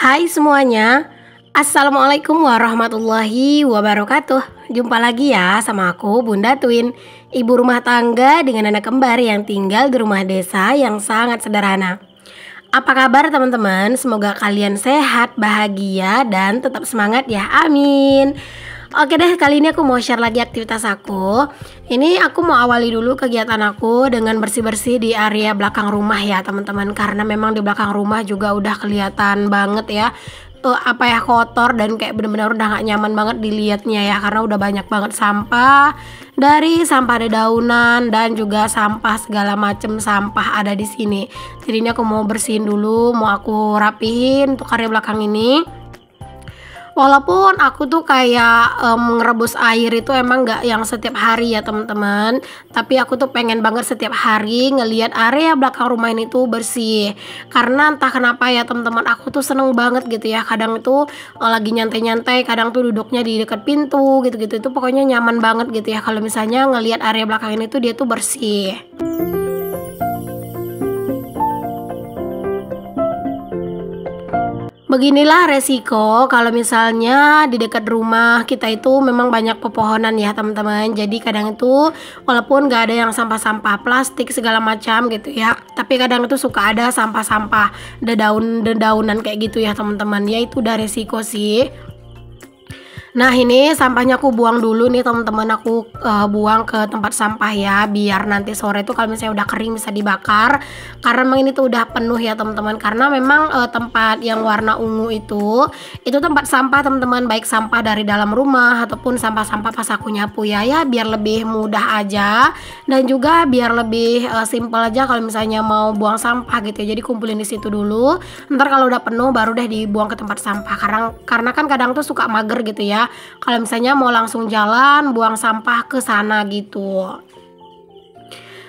Hai semuanya, Assalamualaikum warahmatullahi wabarakatuh. Jumpa lagi ya sama aku Bunda Twin, ibu rumah tangga dengan anak kembar yang tinggal di rumah desa yang sangat sederhana. Apa kabar teman-teman? Semoga kalian sehat, bahagia, dan tetap semangat ya, amin. Oke deh, kali ini aku mau share lagi aktivitas aku. Ini aku mau awali dulu kegiatan aku dengan bersih-bersih di area belakang rumah ya teman-teman. Karena memang di belakang rumah juga udah kelihatan banget ya kotor dan kayak bener-bener udah gak nyaman banget dilihatnya ya. Karena udah banyak banget sampah, dari sampah dedaunan dan juga sampah segala macem sampah ada di sini. Jadi ini aku mau bersihin dulu, mau aku rapihin untuk area belakang ini. Walaupun aku tuh kayak ngerebus air itu emang gak yang setiap hari ya teman-teman, tapi aku tuh pengen banget setiap hari ngelihat area belakang rumah ini tuh bersih. Karena entah kenapa ya teman-teman, aku tuh seneng banget gitu ya. Kadang itu lagi nyantai-nyantai, kadang tuh duduknya di dekat pintu gitu-gitu, itu pokoknya nyaman banget gitu ya kalau misalnya ngelihat area belakang ini tuh dia tuh bersih. Beginilah resiko kalau misalnya di dekat rumah kita itu memang banyak pepohonan ya teman-teman. Jadi kadang itu walaupun gak ada yang sampah-sampah plastik segala macam gitu ya, tapi kadang itu suka ada sampah-sampah dedaunan kayak gitu ya teman-teman. Ya itu udah resiko sih. Nah ini sampahnya aku buang dulu nih teman-teman, aku buang ke tempat sampah ya, biar nanti sore itu kalau misalnya udah kering bisa dibakar. Karena memang ini tuh udah penuh ya teman-teman, karena memang tempat yang warna ungu itu tempat sampah teman-teman, baik sampah dari dalam rumah ataupun sampah-sampah pas aku nyapu ya, biar lebih mudah aja dan juga biar lebih simple aja kalau misalnya mau buang sampah gitu ya. Jadi kumpulin di situ dulu, ntar kalau udah penuh baru deh dibuang ke tempat sampah. Karena kan kadang tuh suka mager gitu ya kalau misalnya mau langsung jalan buang sampah ke sana gitu.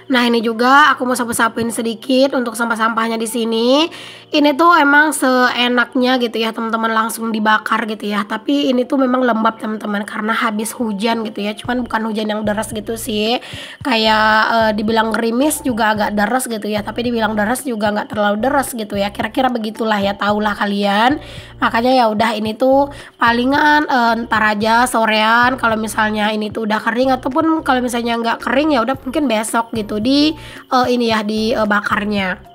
Nah ini juga aku mau sapu-sapuin sedikit untuk sampah-sampahnya di sini. Ini tuh emang seenaknya gitu ya teman-teman, langsung dibakar gitu ya. Tapi ini tuh memang lembab teman-teman karena habis hujan gitu ya. Cuman bukan hujan yang deras gitu sih. Kayak dibilang gerimis juga agak deras gitu ya. Tapi dibilang deras juga nggak terlalu deras gitu ya. Kira-kira begitulah ya, tahulah kalian. Makanya ya udah ini tuh palingan ntar aja sorean kalau misalnya ini tuh udah kering, ataupun kalau misalnya nggak kering ya udah mungkin besok gitu di bakarnya.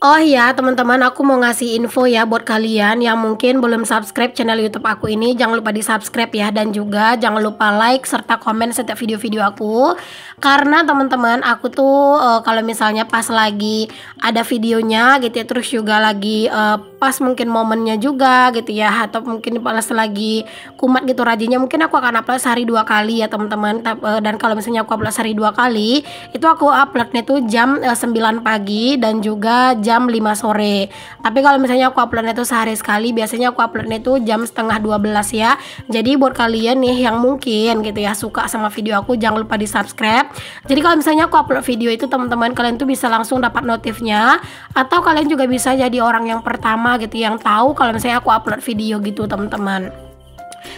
Oh ya teman-teman, aku mau ngasih info ya buat kalian yang mungkin belum subscribe channel YouTube aku ini. Jangan lupa di subscribe ya, dan juga jangan lupa like serta komen setiap video-video aku. Karena teman-teman, aku tuh kalau misalnya pas lagi ada videonya gitu ya, terus juga lagi pas mungkin momennya juga gitu ya, atau mungkin pas lagi kumat gitu rajinnya, mungkin aku akan upload sehari 2 kali ya teman-teman. Dan kalau misalnya aku upload sehari 2 kali, itu aku uploadnya tuh jam 9 pagi dan juga jam 5 sore. Tapi kalau misalnya aku uploadnya itu sehari sekali, biasanya aku uploadnya itu jam setengah 12 ya. Jadi buat kalian nih yang mungkin gitu ya suka sama video aku, jangan lupa di subscribe. Jadi kalau misalnya aku upload video itu teman-teman, kalian tuh bisa langsung dapat notifnya, atau kalian juga bisa jadi orang yang pertama gitu yang tahu kalau misalnya aku upload video gitu teman-teman.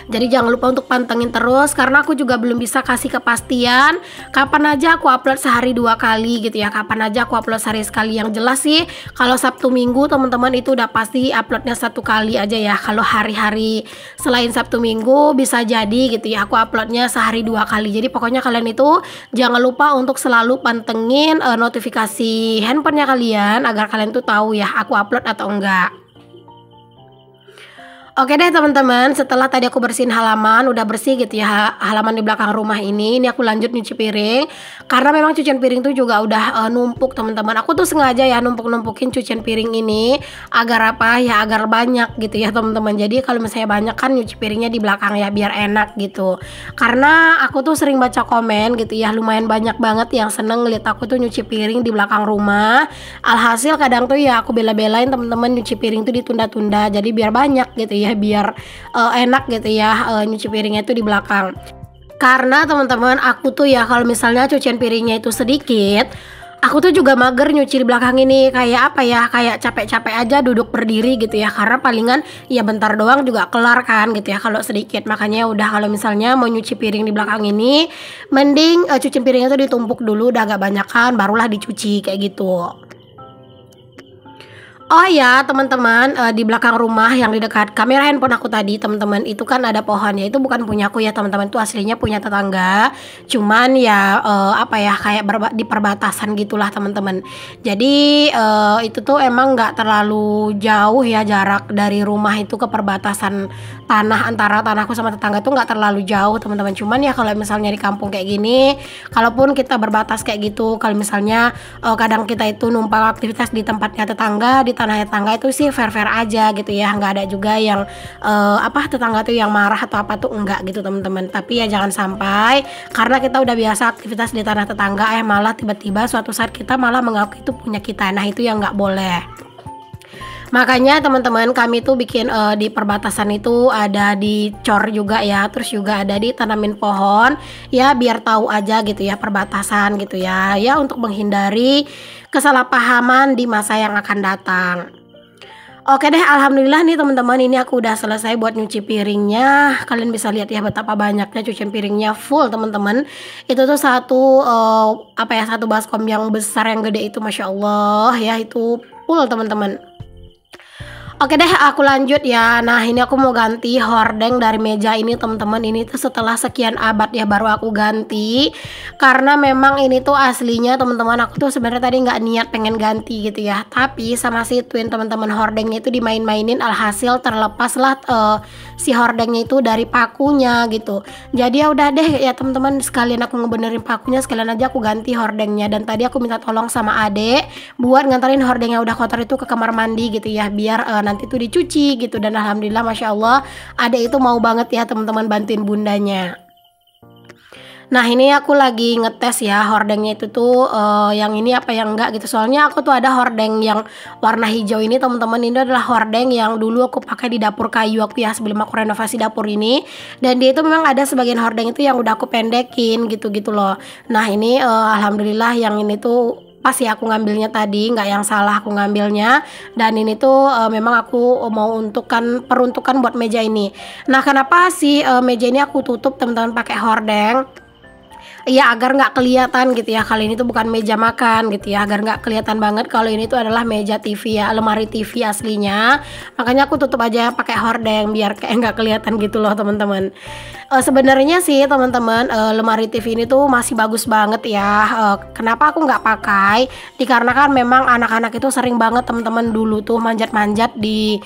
Jadi jangan lupa untuk pantengin terus, karena aku juga belum bisa kasih kepastian kapan aja aku upload sehari 2 kali gitu ya, kapan aja aku upload sehari sekali. Yang jelas sih kalau Sabtu Minggu teman-teman itu udah pasti uploadnya 1 kali aja ya. Kalau hari-hari selain Sabtu Minggu bisa jadi gitu ya aku uploadnya sehari 2 kali. Jadi pokoknya kalian itu jangan lupa untuk selalu pantengin notifikasi handphonenya kalian agar kalian tuh tahu ya aku upload atau enggak. Oke deh teman-teman, setelah tadi aku bersihin halaman, udah bersih gitu ya halaman di belakang rumah ini aku lanjut nyuci piring. Karena memang cucian piring tuh juga udah numpuk teman-teman. Aku tuh sengaja ya numpuk-numpukin cucian piring ini agar apa ya, agar banyak gitu ya teman-teman. Jadi kalau misalnya banyak kan nyuci piringnya di belakang ya, biar enak gitu. Karena aku tuh sering baca komen gitu ya, lumayan banyak banget yang seneng ngeliat aku tuh nyuci piring di belakang rumah. Alhasil kadang tuh ya aku bela-belain teman-teman nyuci piring tuh ditunda-tunda, jadi biar banyak gitu ya, biar enak gitu ya nyuci piringnya itu di belakang. Karena teman-teman aku tuh ya kalau misalnya cucian piringnya itu sedikit, Aku tuh juga mager nyuci di belakang ini, kayak apa ya, kayak capek-capek aja duduk berdiri gitu ya, karena palingan ya bentar doang juga kelar kan gitu ya kalau sedikit. Makanya udah kalau misalnya mau nyuci piring di belakang ini, mending cuci piringnya tuh ditumpuk dulu, udah agak banyakan barulah dicuci kayak gitu. Oh ya teman-teman, di belakang rumah yang di dekat kamera handphone aku tadi teman-teman, itu kan ada pohonnya, itu bukan punya aku ya teman-teman, itu aslinya punya tetangga. Cuman ya, apa ya, kayak di perbatasan gitulah teman-teman. Jadi, itu tuh emang nggak terlalu jauh ya jarak dari rumah itu ke perbatasan tanah, antara tanahku sama tetangga tuh nggak terlalu jauh teman-teman. Cuman ya kalau misalnya di kampung kayak gini, kalaupun kita berbatas kayak gitu, kalau misalnya, kadang kita itu numpang aktivitas di tempatnya tetangga, di tanah tetangga itu sih fair-fair aja gitu ya, nggak ada juga yang apa, tetangga tuh yang marah atau apa tuh, enggak gitu teman-teman. Tapi ya jangan sampai karena kita udah biasa aktivitas di tanah tetangga malah tiba-tiba suatu saat kita malah mengaku itu punya kita. Nah itu yang nggak boleh. Makanya teman-teman kami tuh bikin di perbatasan itu ada dicor juga ya, terus juga ada ditanamin pohon ya, biar tahu aja gitu ya perbatasan gitu ya, ya untuk menghindari kesalahpahaman di masa yang akan datang. Oke deh, alhamdulillah nih teman-teman, ini aku udah selesai buat nyuci piringnya. Kalian bisa lihat ya betapa banyaknya cucian piringnya full teman-teman. Itu tuh satu apa ya, satu baskom yang besar yang gede itu, masya Allah ya, itu full teman-teman. Oke deh, aku lanjut ya. Nah ini aku mau ganti hordeng dari meja ini teman-teman. Ini tuh setelah sekian abad ya baru aku ganti, karena memang ini tuh aslinya teman-teman, aku tuh sebenarnya tadi nggak niat pengen ganti gitu ya, tapi sama si twin teman-teman hordengnya itu dimain-mainin, alhasil terlepas lah si hordengnya itu dari pakunya gitu. Jadi ya udah deh ya teman-teman, sekalian aku ngebenerin pakunya, sekalian aja aku ganti hordengnya. Dan tadi aku minta tolong sama adek buat nganterin hordeng yang udah kotor itu ke kamar mandi gitu ya, biar nanti tuh dicuci gitu. Dan alhamdulillah masya Allah adek itu mau banget ya teman-teman bantuin bundanya. Nah ini aku lagi ngetes ya hordengnya itu tuh yang ini apa yang enggak gitu. Soalnya aku tuh ada hordeng yang warna hijau ini teman-teman. Ini adalah hordeng yang dulu aku pakai di dapur kayu aku ya, sebelum aku renovasi dapur ini. Dan dia itu memang ada sebagian hordeng itu yang udah aku pendekin gitu-gitu loh. Nah ini alhamdulillah yang ini tuh pas ya aku ngambilnya tadi, nggak yang salah aku ngambilnya. Dan ini tuh memang aku mau peruntukan buat meja ini. Nah kenapa sih meja ini aku tutup teman-teman pakai hordeng? Iya, agar nggak kelihatan gitu ya, kali ini tuh bukan meja makan gitu ya, agar nggak kelihatan banget kalau ini tuh adalah meja TV ya, lemari TV aslinya. Makanya aku tutup aja pakai hordeng biar kayak nggak kelihatan gitu loh teman-teman. Sebenarnya sih teman-teman, lemari TV ini tuh masih bagus banget ya. Kenapa aku nggak pakai? Dikarenakan memang anak-anak itu sering banget teman-teman dulu tuh manjat-manjat di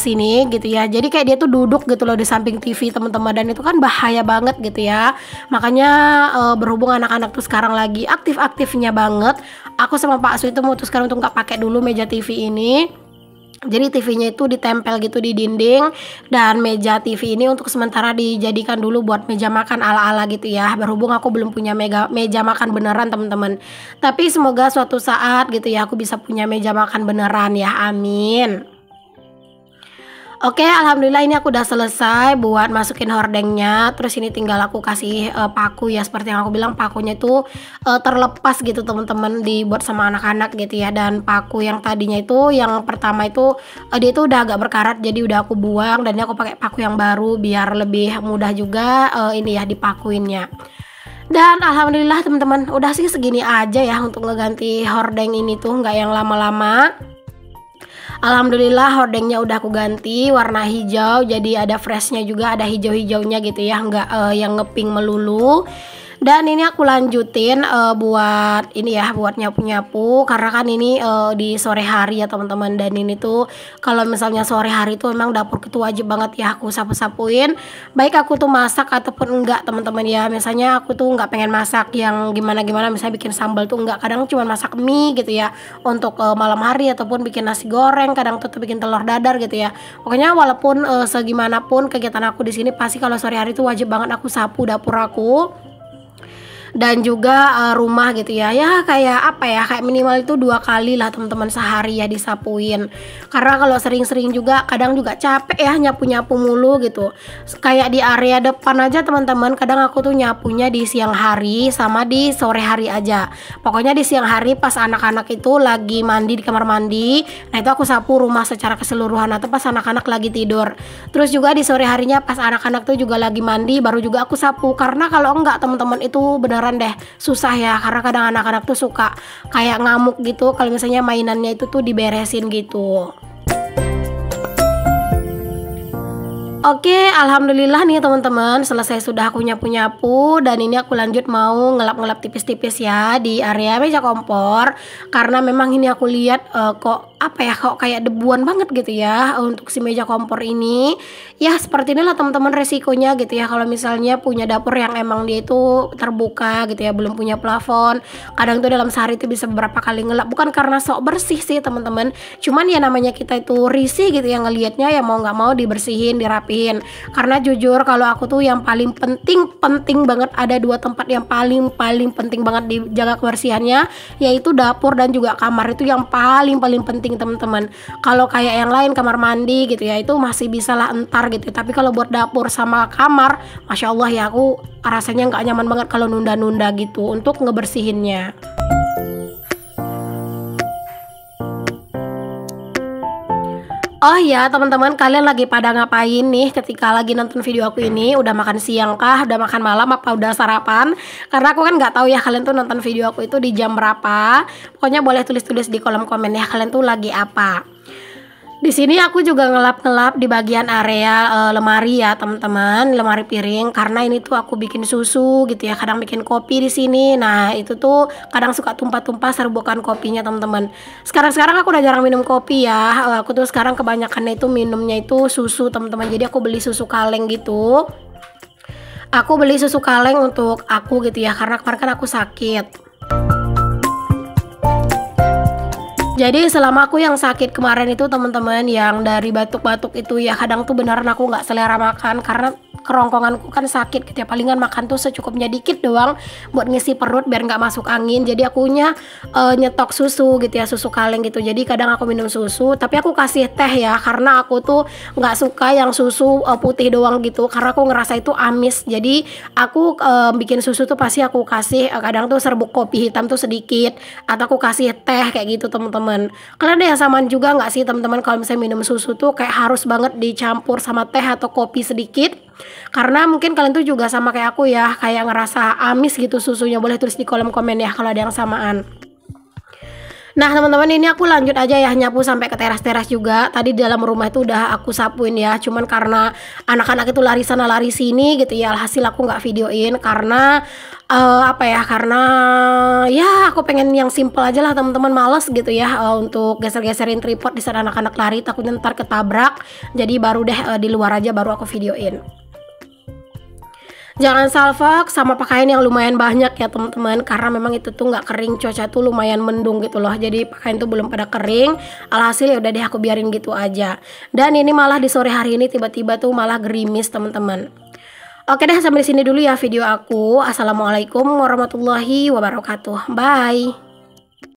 sini gitu ya. Jadi kayak dia tuh duduk gitu loh di samping TV teman-teman, dan itu kan bahaya banget gitu ya. Makanya berhubung anak-anak tuh sekarang lagi aktif-aktifnya banget, aku sama Pak Su itu memutuskan untuk nggak pakai dulu meja TV ini. Jadi TV-nya itu ditempel gitu di dinding, dan meja TV ini untuk sementara dijadikan dulu buat meja makan ala-ala gitu ya. Berhubung aku belum punya meja makan beneran teman-teman. Tapi semoga suatu saat gitu ya aku bisa punya meja makan beneran ya, amin. Oke, alhamdulillah ini aku udah selesai buat masukin hordengnya. Terus ini tinggal aku kasih paku ya, seperti yang aku bilang pakunya itu terlepas gitu teman-teman, dibuat sama anak-anak gitu ya. Dan paku yang tadinya itu yang pertama itu dia itu udah agak berkarat, jadi udah aku buang, dan ini aku pakai paku yang baru biar lebih mudah juga ini ya dipakuinnya. Dan alhamdulillah teman-teman, udah sih segini aja ya untuk ngeganti hordeng ini tuh, nggak yang lama-lama. Alhamdulillah hordengnya udah aku ganti warna hijau, jadi ada freshnya juga, ada hijau-hijaunya gitu ya, nggak yang ngepink melulu. Dan ini aku lanjutin buat ini ya, buat nyapu-nyapu, karena kan ini di sore hari ya teman-teman. Dan ini tuh kalau misalnya sore hari tuh memang dapur itu wajib banget ya aku sapu-sapuin, baik aku tuh masak ataupun enggak teman-teman ya. Misalnya aku tuh nggak pengen masak yang gimana-gimana, misalnya bikin sambal tuh enggak, kadang cuma masak mie gitu ya untuk malam hari, ataupun bikin nasi goreng, kadang tuh bikin telur dadar gitu ya. Pokoknya walaupun segimanapun kegiatan aku di sini, pasti kalau sore hari tuh wajib banget aku sapu dapur aku. dan juga rumah gitu ya. Ya kayak apa ya, kayak minimal itu 2 kali lah teman-teman sehari ya disapuin. Karena kalau sering-sering juga kadang juga capek ya nyapu-nyapu mulu gitu. Kayak di area depan aja teman-teman, kadang aku tuh nyapunya di siang hari sama di sore hari aja. Pokoknya di siang hari pas anak-anak itu lagi mandi di kamar mandi, nah itu aku sapu rumah secara keseluruhan atau pas anak-anak lagi tidur. Terus juga di sore harinya pas anak-anak tuh juga lagi mandi baru juga aku sapu. Karena kalau enggak teman-teman itu beneran deh susah ya, karena kadang anak-anak tuh suka kayak ngamuk gitu kalau misalnya mainannya itu tuh diberesin gitu. Oke, alhamdulillah nih teman-teman, selesai sudah aku nyapu-nyapu dan ini aku lanjut mau ngelap-ngelap tipis-tipis ya di area meja kompor. Karena memang ini aku lihat kok apa ya, kok kayak debuan banget gitu ya untuk si meja kompor ini. Ya seperti inilah teman-teman resikonya gitu ya kalau misalnya punya dapur yang emang dia itu terbuka gitu ya, belum punya plafon. Kadang tuh dalam sehari itu bisa beberapa kali ngelap, bukan karena sok bersih sih teman-teman. Cuman ya namanya kita itu risih gitu ya ngelihatnya, ya mau nggak mau dibersihin, dirapihin. Karena jujur kalau aku tuh yang paling penting banget, ada 2 tempat yang paling penting banget dijaga kebersihannya, yaitu dapur dan juga kamar. Itu yang paling penting teman-teman. Kalau kayak yang lain kamar mandi gitu ya itu masih bisa lah entar gitu, tapi kalau buat dapur sama kamar, masya Allah ya aku rasanya nggak nyaman banget kalau nunda-nunda gitu untuk ngebersihinnya. Oh ya teman-teman, kalian lagi pada ngapain nih ketika lagi nonton video aku ini? Udah makan siang kah? Udah makan malam? Apa udah sarapan? Karena aku kan nggak tahu ya kalian tuh nonton video aku itu di jam berapa. Pokoknya boleh tulis-tulis di kolom komen ya kalian tuh lagi apa. Di sini aku juga ngelap-ngelap di bagian area lemari ya teman-teman, lemari piring, karena ini tuh aku bikin susu gitu ya, kadang bikin kopi di sini. Nah itu tuh kadang suka tumpah-tumpah serbukan kopinya teman-teman. Sekarang aku udah jarang minum kopi ya, aku tuh sekarang kebanyakan itu minumnya itu susu teman-teman. Jadi aku beli susu kaleng gitu. Aku beli susu kaleng untuk aku gitu ya, karena kemarin kan aku sakit. Jadi selama aku yang sakit kemarin itu teman-teman, yang dari batuk-batuk itu ya kadang tuh beneran aku nggak selera makan karena kerongkonganku kan sakit gitu ya. Palingan makan tuh secukupnya dikit doang buat ngisi perut biar nggak masuk angin. Jadi akunya nyetok susu gitu ya, susu kaleng gitu. Jadi kadang aku minum susu tapi aku kasih teh ya, karena aku tuh nggak suka yang susu putih doang gitu, karena aku ngerasa itu amis. Jadi aku bikin susu tuh pasti aku kasih kadang tuh serbuk kopi hitam tuh sedikit, atau aku kasih teh kayak gitu teman-teman. Kalian ada yang samaan juga nggak sih teman-teman kalau misalnya minum susu tuh kayak harus banget dicampur sama teh atau kopi sedikit? Karena mungkin kalian tuh juga sama kayak aku ya, kayak ngerasa amis gitu susunya. Boleh tulis di kolom komen ya kalau ada yang samaan. Nah teman-teman, ini aku lanjut aja ya nyapu sampai ke teras-teras juga. Tadi di dalam rumah itu udah aku sapuin ya, cuman karena anak-anak itu lari sana lari sini gitu ya, alhasil aku nggak videoin karena apa ya, karena ya aku pengen yang simple aja lah teman-teman, males gitu ya untuk geser-geserin tripod di saat anak-anak lari, takutnya ntar ketabrak. Jadi baru deh di luar aja baru aku videoin. Jangan salfok sama pakaian yang lumayan banyak ya teman-teman, karena memang itu tuh nggak kering, cuaca tuh lumayan mendung gitu loh, jadi pakaian tuh belum pada kering. Alhasil ya udah deh aku biarin gitu aja. Dan ini malah di sore hari ini tiba-tiba tuh malah gerimis teman-teman. Oke deh, sampai di sini dulu ya video aku. Assalamualaikum warahmatullahi wabarakatuh. Bye.